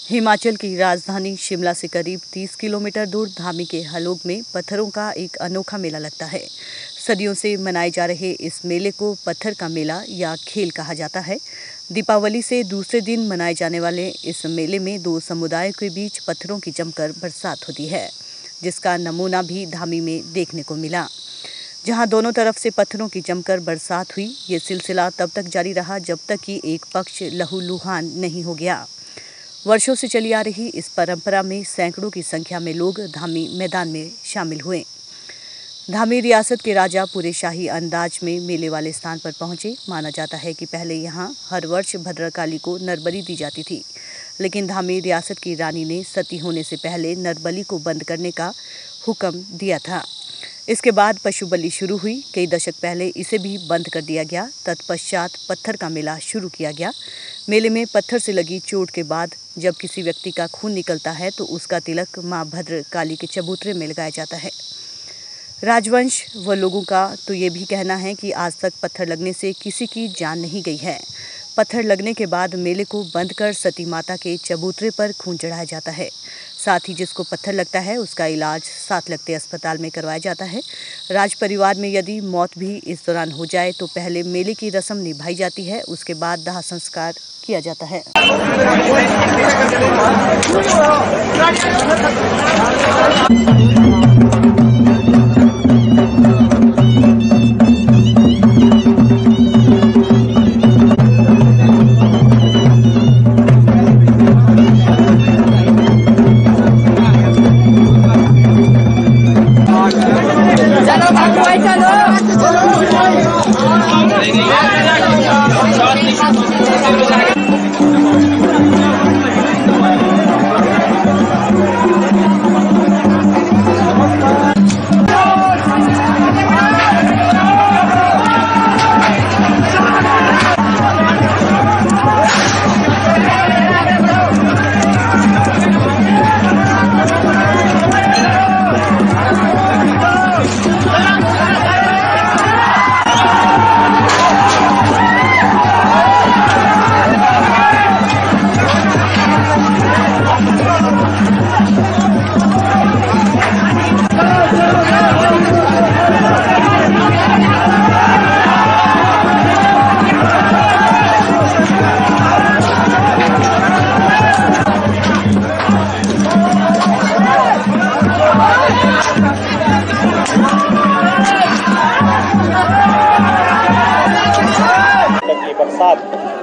हिमाचल की राजधानी शिमला से करीब 30 किलोमीटर दूर धामी के हलोग में पत्थरों का एक अनोखा मेला लगता है। सदियों से मनाए जा रहे इस मेले को पत्थर का मेला या खेल कहा जाता है। दीपावली से दूसरे दिन मनाए जाने वाले इस मेले में दो समुदायों के बीच पत्थरों की जमकर बरसात होती है, जिसका नमूना भी धामी में देखने को मिला, जहां दोनों तरफ से पत्थरों की जमकर बरसात हुई। ये सिलसिला तब तक जारी रहा जब तक कि एक पक्ष लहूलुहान नहीं हो गया। वर्षों से चली आ रही इस परंपरा में सैकड़ों की संख्या में लोग धामी मैदान में शामिल हुए। धामी रियासत के राजा पूरे शाही अंदाज में मेले वाले स्थान पर पहुंचे। माना जाता है कि पहले यहां हर वर्ष भद्रकाली को नरबली दी जाती थी, लेकिन धामी रियासत की रानी ने सती होने से पहले नरबली को बंद करने का हुक्म दिया था। इसके बाद पशु बलि शुरू हुई। कई दशक पहले इसे भी बंद कर दिया गया। तत्पश्चात पत्थर का मेला शुरू किया गया। मेले में पत्थर से लगी चोट के बाद जब किसी व्यक्ति का खून निकलता है तो उसका तिलक मां भद्रकाली के चबूतरे में लगाया जाता है। राजवंश व लोगों का तो ये भी कहना है कि आज तक पत्थर लगने से किसी की जान नहीं गई है। पत्थर लगने के बाद मेले को बंद कर सती माता के चबूतरे पर खून चढ़ाया जाता है। साथ ही जिसको पत्थर लगता है उसका इलाज साथ लगते अस्पताल में करवाया जाता है। राज परिवार में यदि मौत भी इस दौरान हो जाए तो पहले मेले की रस्म निभाई जाती है, उसके बाद दाह संस्कार किया जाता है।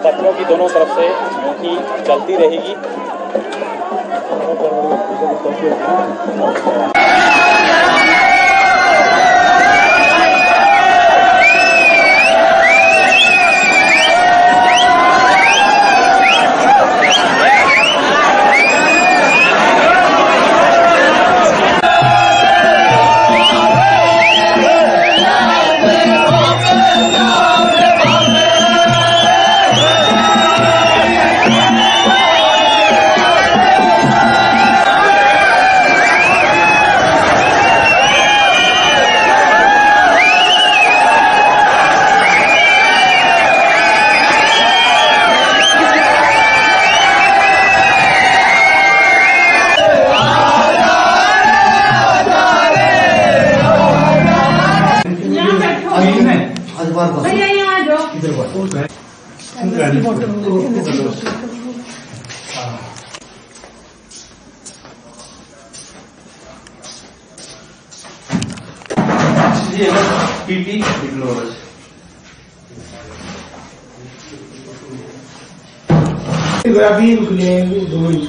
पत्थरों की दोनों तरफ से की चलती रहेगी। भैया यहाँ आ जाओ। पीटी अभी रुक लेंगे 2 मिनट।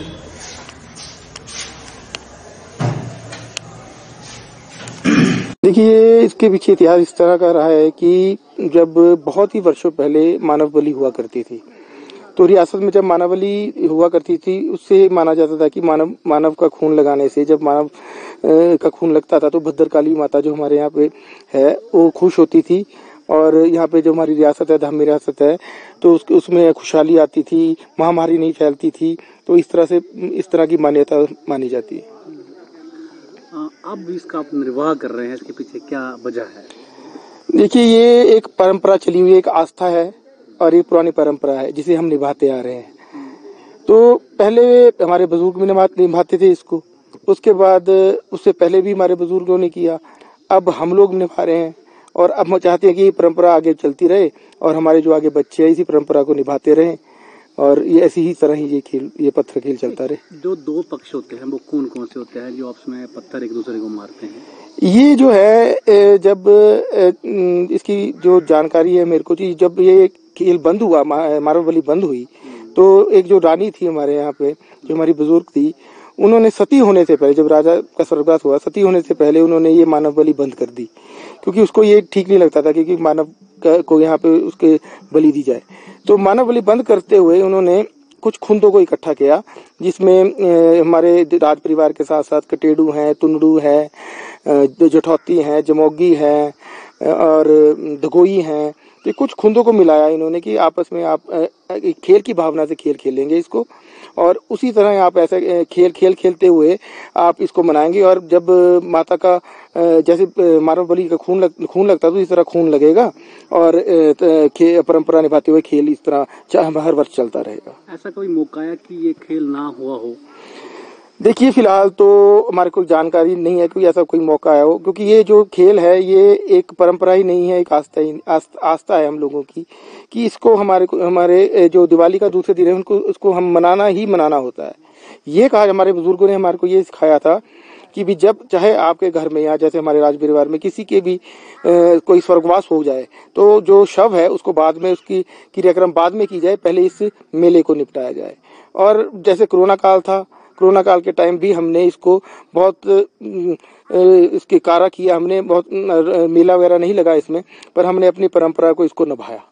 देखिए, इसके पीछे इतिहास इस तरह का रहा है कि जब बहुत ही वर्षों पहले मानव बलि हुआ करती थी, तो रियासत में जब मानवली हुआ करती थी उससे माना जाता था कि मानव का खून लगाने से, जब मानव का खून लगता था तो भद्रकाली माता जो हमारे यहाँ पे है वो खुश होती थी। और यहाँ पे जो हमारी रियासत है, धामी रियासत है, तो उसमें खुशहाली आती थी, महामारी नहीं फैलती थी। तो इस तरह की मान्यता मानी जाती है। अब इसका आप निर्वाह कर रहे हैं, इसके पीछे क्या वजह है? देखिए, ये एक परंपरा चली हुई, एक आस्था है और ये पुरानी परंपरा है जिसे हम निभाते आ रहे हैं। तो पहले हमारे बुजुर्ग भी निभाते थे इसको, उसके बाद उससे पहले भी हमारे बुजुर्गों ने किया, अब हम लोग निभा रहे हैं। और अब हम चाहते हैं कि ये परंपरा आगे चलती रहे और हमारे जो आगे बच्चे हैं इसी परंपरा को निभाते रहें और ये ऐसी ही तरह ही ये पत्थर खेल चलता रहे। जो दो पक्ष होते हैं वो कौन कौन से होते हैं जो आपस में पत्थर एक दूसरे को मारते हैं? ये जो है, जब इसकी जो जानकारी है मेरे को, जब ये खेल बंद हुआ, मानवबली बंद हुई, तो एक जो रानी थी हमारे यहाँ पे, जो हमारी बुजुर्ग थी, उन्होंने सती होने से पहले, जब राजा का स्वर्गवास हुआ, सती होने से पहले उन्होंने ये मानवबली बंद कर दी, क्योंकि उसको ये ठीक नहीं लगता था कि मानव को यहाँ पे उसके बलि दी जाए। तो मानवबली बंद करते हुए उन्होंने कुछ खुंदों को इकट्ठा किया, जिसमें हमारे राज परिवार के साथ साथ कटेड़ू हैं, तुंडू है, जठौती हैं, जमोगी हैं और दगोई हैं। तो कुछ खुंदों को मिलाया इन्होंने कि आपस में आप खेल की भावना से खेल खेलेंगे इसको, और उसी तरह आप ऐसे खेलते हुए आप इसको मनाएंगे। और जब माता का जैसे मानवबली का खून लगता तो इस तरह खून लगेगा और परंपरा निभाते हुए खेल इस तरह हर वर्ष चलता रहेगा। ऐसा कोई मौका है कि ये खेल ना हुआ हो? देखिए, फिलहाल तो हमारे को जानकारी नहीं है कोई ऐसा कोई मौका है हो, क्योंकि ये जो खेल है ये एक परंपरा ही नहीं है, एक आस्था है हम लोगों की, कि इसको हमारे जो दिवाली का दूसरे दिन है उसको हम मनाना होता है। ये कहा हमारे बुजुर्गों ने हमारे को ये सिखाया था कि भी जब चाहे आपके घर में या जैसे हमारे राज परिवार में किसी के भी कोई स्वर्गवास हो जाए तो जो शव है उसको बाद में उसकी क्रियाक्रम बाद में की जाए, पहले इस मेले को निपटाया जाए। और जैसे कोरोना काल था, कोरोना काल के टाइम भी हमने इसको बहुत इसके कारा किया, हमने बहुत मेला वगैरह नहीं लगा इसमें, पर हमने अपनी परंपरा को इसको निभाया।